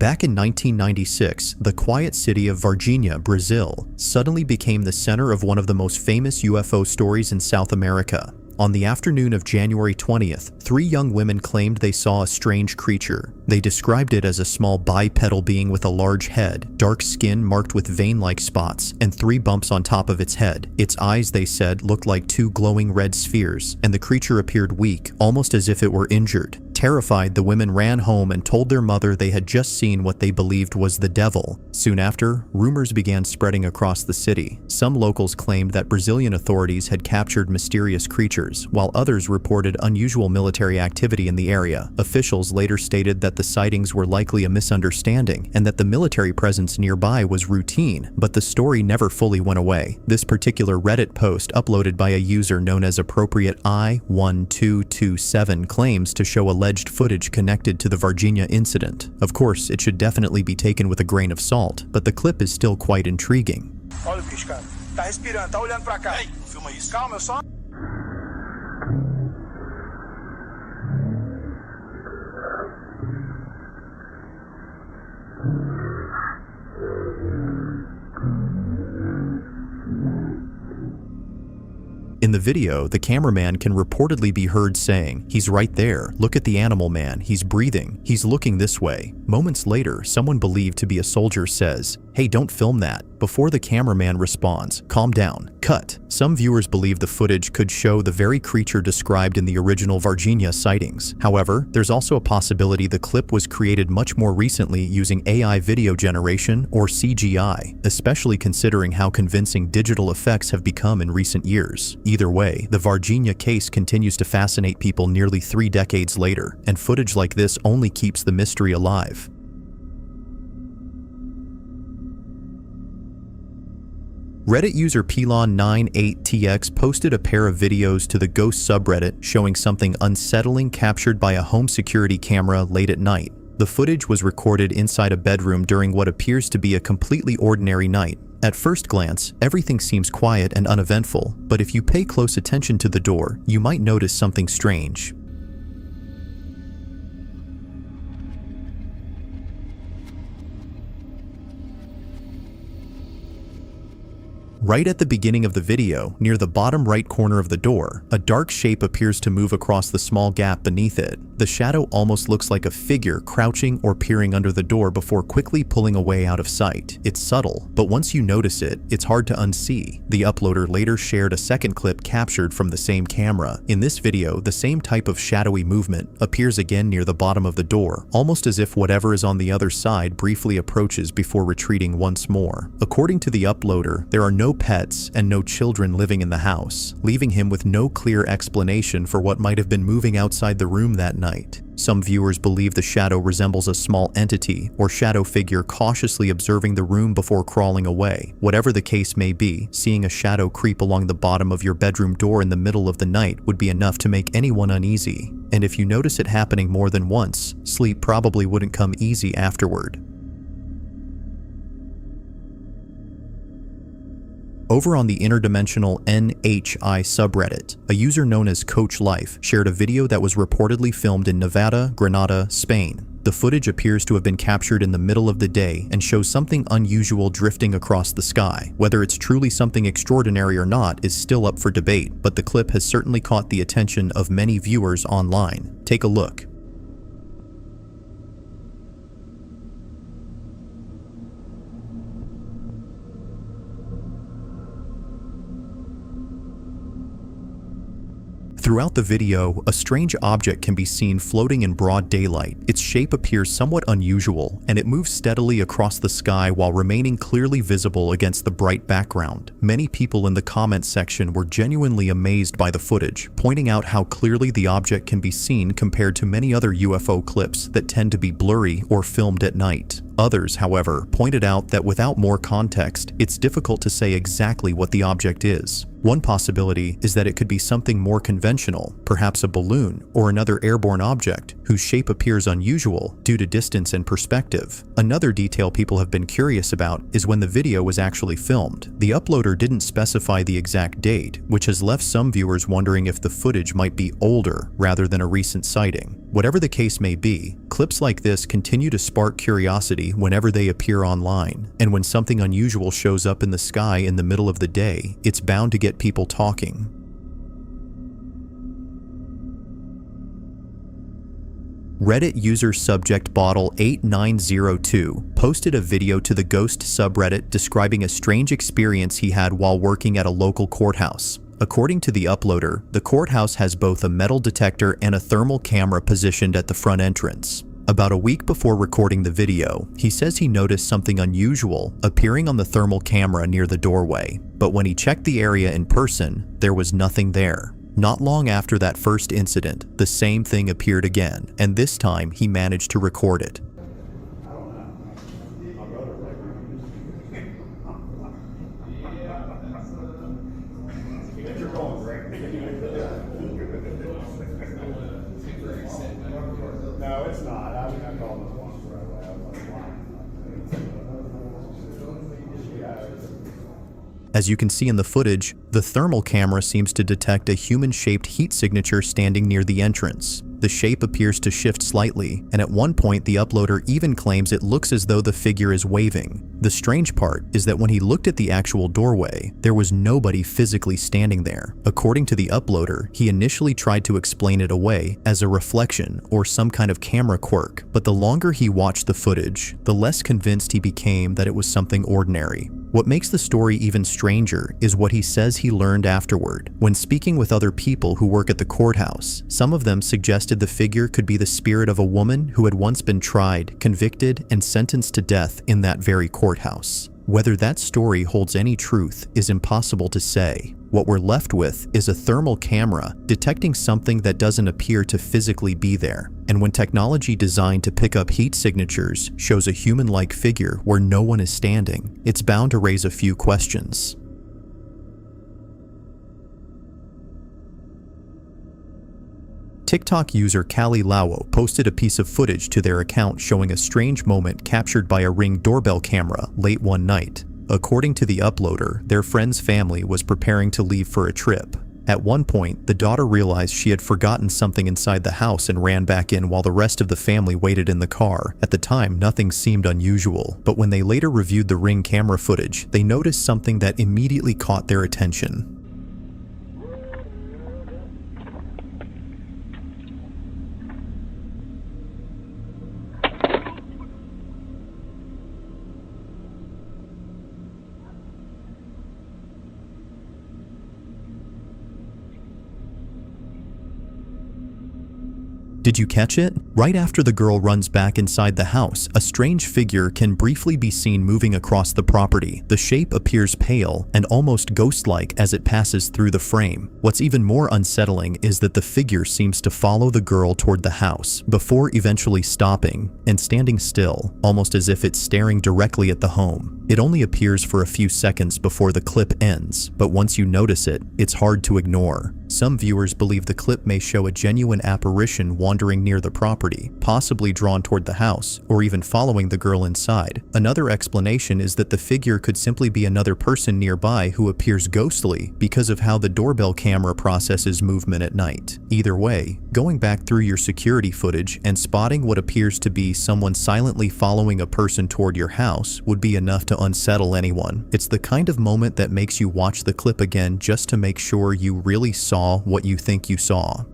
Back in 1996, the quiet city of Varginha, Brazil, suddenly became the center of one of the most famous UFO stories in South America. On the afternoon of January 20th, 3 young women claimed they saw a strange creature. They described it as a small bipedal being with a large head, dark skin marked with vein-like spots, and 3 bumps on top of its head. Its eyes, they said, looked like 2 glowing red spheres, and the creature appeared weak, almost as if it were injured. Terrified, the women ran home and told their mother they had just seen what they believed was the devil. Soon after, rumors began spreading across the city. Some locals claimed that Brazilian authorities had captured mysterious creatures, while others reported unusual military activity in the area. Officials later stated that the sightings were likely a misunderstanding and that the military presence nearby was routine, but the story never fully went away. This particular Reddit post, uploaded by a user known as appropriate I1227, claims to show alleged footage connected to the Varginha incident. Of course, it should definitely be taken with a grain of salt, but the clip is still quite intriguing. Olha o bicho, cara. Tá respirando, tá olhando pra cá. Ei, filma isso. Calma, eu só... In the video, the cameraman can reportedly be heard saying, "He's right there. Look at the animal man. He's breathing. He's looking this way." Moments later, someone believed to be a soldier says, "Hey, don't film that." Before the cameraman responds, "Calm down. Cut." Some viewers believe the footage could show the very creature described in the original Varginha sightings. However, there's also a possibility the clip was created much more recently using AI video generation or CGI, especially considering how convincing digital effects have become in recent years. Either way, the Varginha case continues to fascinate people nearly 3 decades later, and footage like this only keeps the mystery alive. Reddit user Pelon98TX posted a pair of videos to the Ghost subreddit showing something unsettling captured by a home security camera late at night. The footage was recorded inside a bedroom during what appears to be a completely ordinary night. At first glance, everything seems quiet and uneventful, but if you pay close attention to the door, you might notice something strange. Right at the beginning of the video, near the bottom right corner of the door, a dark shape appears to move across the small gap beneath it. The shadow almost looks like a figure crouching or peering under the door before quickly pulling away out of sight. It's subtle, but once you notice it, it's hard to unsee. The uploader later shared a second clip captured from the same camera. In this video, the same type of shadowy movement appears again near the bottom of the door, almost as if whatever is on the other side briefly approaches before retreating once more. According to the uploader, there are no pets and no children living in the house, leaving him with no clear explanation for what might have been moving outside the room that night. Some viewers believe the shadow resembles a small entity or shadow figure cautiously observing the room before crawling away. Whatever the case may be, seeing a shadow creep along the bottom of your bedroom door in the middle of the night would be enough to make anyone uneasy. And if you notice it happening more than once, sleep probably wouldn't come easy afterward. Over on the interdimensional NHI subreddit, a user known as Coach Life shared a video that was reportedly filmed in Nevada, Granada, Spain. The footage appears to have been captured in the middle of the day and shows something unusual drifting across the sky. Whether it's truly something extraordinary or not is still up for debate, but the clip has certainly caught the attention of many viewers online. Take a look. Throughout the video, a strange object can be seen floating in broad daylight. Its shape appears somewhat unusual, and it moves steadily across the sky while remaining clearly visible against the bright background. Many people in the comments section were genuinely amazed by the footage, pointing out how clearly the object can be seen compared to many other UFO clips that tend to be blurry or filmed at night. Others, however, pointed out that without more context, it's difficult to say exactly what the object is. One possibility is that it could be something more conventional, perhaps a balloon or another airborne object whose shape appears unusual due to distance and perspective. Another detail people have been curious about is when the video was actually filmed. The uploader didn't specify the exact date, which has left some viewers wondering if the footage might be older rather than a recent sighting. Whatever the case may be, clips like this continue to spark curiosity whenever they appear online, and when something unusual shows up in the sky in the middle of the day, it's bound to get people talking. Reddit user subject bottle8902 posted a video to the Ghost subreddit describing a strange experience he had while working at a local courthouse. According to the uploader, the courthouse has both a metal detector and a thermal camera positioned at the front entrance. About a week before recording the video, he says he noticed something unusual appearing on the thermal camera near the doorway, but when he checked the area in person, there was nothing there. Not long after that first incident, the same thing appeared again, and this time he managed to record it. No, it's not. I called this one right away. As you can see in the footage, the thermal camera seems to detect a human-shaped heat signature standing near the entrance. The shape appears to shift slightly, and at one point the uploader even claims it looks as though the figure is waving. The strange part is that when he looked at the actual doorway, there was nobody physically standing there. According to the uploader, he initially tried to explain it away as a reflection or some kind of camera quirk, but the longer he watched the footage, the less convinced he became that it was something ordinary. What makes the story even stranger is what he says he learned afterward. When speaking with other people who work at the courthouse, some of them suggested the figure could be the spirit of a woman who had once been tried, convicted, and sentenced to death in that very courthouse. Whether that story holds any truth is impossible to say. What we're left with is a thermal camera detecting something that doesn't appear to physically be there. And when technology designed to pick up heat signatures shows a human-like figure where no one is standing, it's bound to raise a few questions. TikTok user Kali Lawo posted a piece of footage to their account showing a strange moment captured by a Ring doorbell camera late one night. According to the uploader, their friend's family was preparing to leave for a trip. At one point, the daughter realized she had forgotten something inside the house and ran back in while the rest of the family waited in the car. At the time, nothing seemed unusual, but when they later reviewed the Ring camera footage, they noticed something that immediately caught their attention. Did you catch it? Right after the girl runs back inside the house, a strange figure can briefly be seen moving across the property. The shape appears pale and almost ghost-like as it passes through the frame. What's even more unsettling is that the figure seems to follow the girl toward the house, before eventually stopping and standing still, almost as if it's staring directly at the home. It only appears for a few seconds before the clip ends, but once you notice it, it's hard to ignore. Some viewers believe the clip may show a genuine apparition wandering near the property, possibly drawn toward the house, or even following the girl inside. Another explanation is that the figure could simply be another person nearby who appears ghostly because of how the doorbell camera processes movement at night. Either way, going back through your security footage and spotting what appears to be someone silently following a person toward your house would be enough to unsettle anyone. It's the kind of moment that makes you watch the clip again just to make sure you really saw what you think you saw.